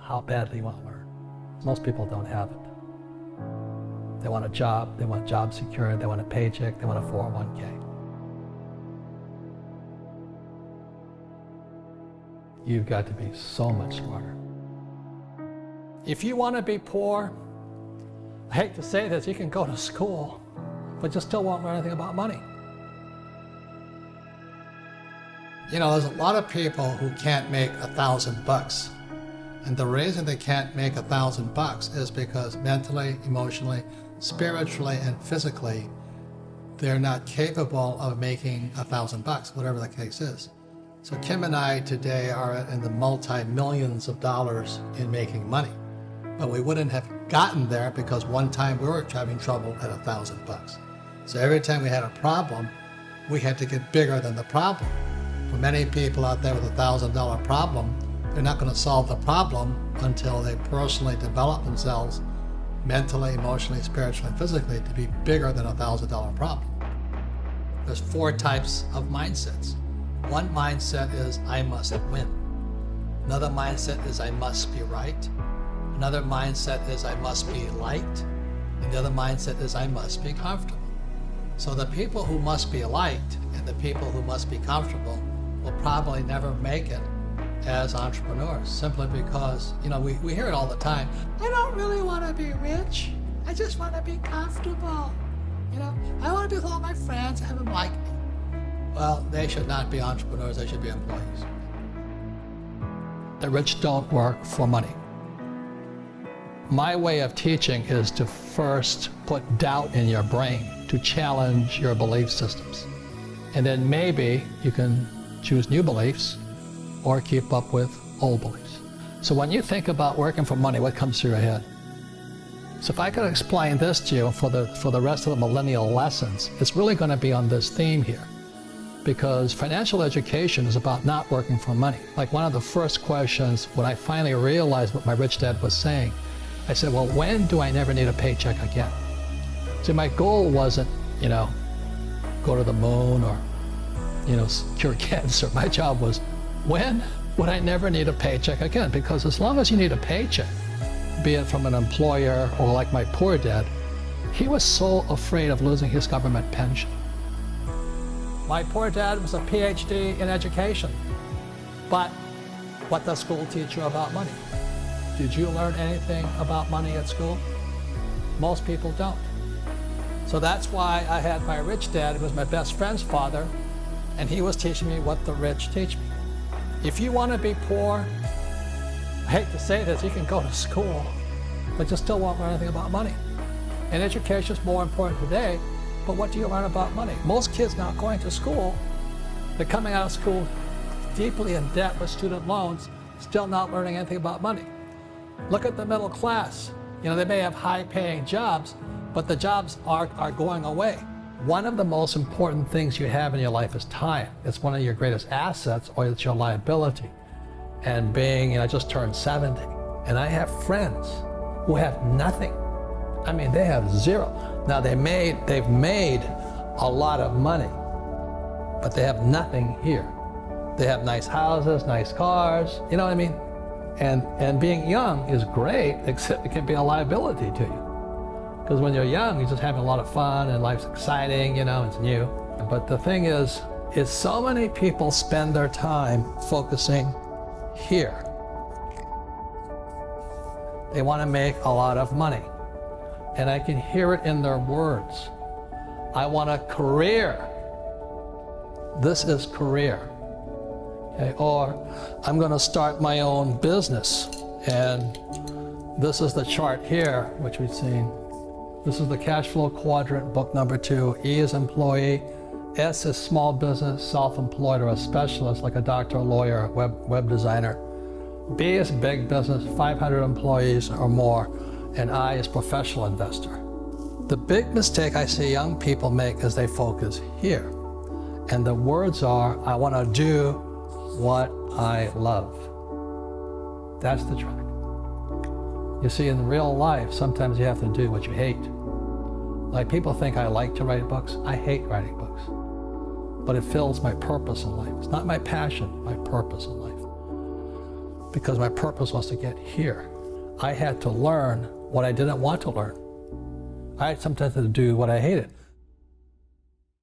how badly you want to learn. Most people don't have it. They want a job, they want job security, they want a paycheck, they want a 401k. You've got to be so much smarter. If you want to be poor, I hate to say this, you can go to school, but you still won't learn anything about money. You know, there's a lot of people who can't make $1,000. And the reason they can't make $1,000 is because mentally, emotionally, spiritually, and physically, they're not capable of making $1,000, whatever the case is. So Kim and I today are in the multi-millions of dollars in making money. But we wouldn't have gotten there because one time we were having trouble at $1,000. So every time we had a problem, we had to get bigger than the problem. For many people out there with a $1,000 problem, they're not going to solve the problem until they personally develop themselves mentally, emotionally, spiritually, and physically to be bigger than a $1,000 problem. There's 4 types of mindsets. One mindset is, I must win. Another mindset is, I must be right. Another mindset is, I must be liked. And the other mindset is, I must be comfortable. So the people who must be liked and the people who must be comfortable will probably never make it as entrepreneurs, simply because, you know, we hear it all the time. I don't really want to be rich. I just want to be comfortable. You know, I want to be with all my friends, have them like me. Well, they should not be entrepreneurs, they should be employees. The rich don't work for money. My way of teaching is to first put doubt in your brain, to challenge your belief systems. And then maybe you can choose new beliefs or keep up with old beliefs. So when you think about working for money, what comes through your head? So if I could explain this to you for the rest of the millennial lessons, it's really going to be on this theme here. Because financial education is about not working for money. Like one of the first questions when I finally realized what my rich dad was saying, I said, well, when do I never need a paycheck again? So my goal wasn't, you know, go to the moon or, you know, cure cancer. My job was, when would I never need a paycheck again? Because as long as you need a paycheck, be it from an employer or like my poor dad, he was so afraid of losing his government pension. My poor dad was a PhD in education, but what does school teach you about money? Did you learn anything about money at school? Most people don't. So that's why I had my rich dad, who was my best friend's father, and he was teaching me what the rich teach me. If you want to be poor, I hate to say this, you can go to school, but you still won't learn anything about money. And education is more important today, but what do you learn about money? Most kids not going to school, they're coming out of school deeply in debt with student loans, still not learning anything about money. Look at the middle class. You know, they may have high-paying jobs, but the jobs are going away. One of the most important things you have in your life is time. It's one of your greatest assets, or it's your liability. And being, you know, I just turned 70, and I have friends who have nothing. I mean, they have zero. Now they've made a lot of money, but they have nothing here. They have nice houses, nice cars, you know what I mean? And being young is great, except it can be a liability to you. Because when you're young, you're just having a lot of fun and life's exciting, you know, it's new. But the thing is so many people spend their time focusing here. They want to make a lot of money. And I can hear it in their words. I want a career. This is career. Okay? Or I'm going to start my own business. And this is the chart here, which we've seen. This is the cash flow quadrant, book number 2. E is employee. S is small business, self-employed, or a specialist like a doctor, a lawyer, web designer. B is big business, 500 employees or more. And I is professional investor. The big mistake I see young people make is they focus here. And the words are, I want to do what I love. That's the track. You see, in real life, sometimes you have to do what you hate. Like people think I like to write books. I hate writing books. But it fills my purpose in life. It's not my passion, my purpose in life. because my purpose was to get here. I had to learn what I didn't want to learn. I sometimes had to do what I hated.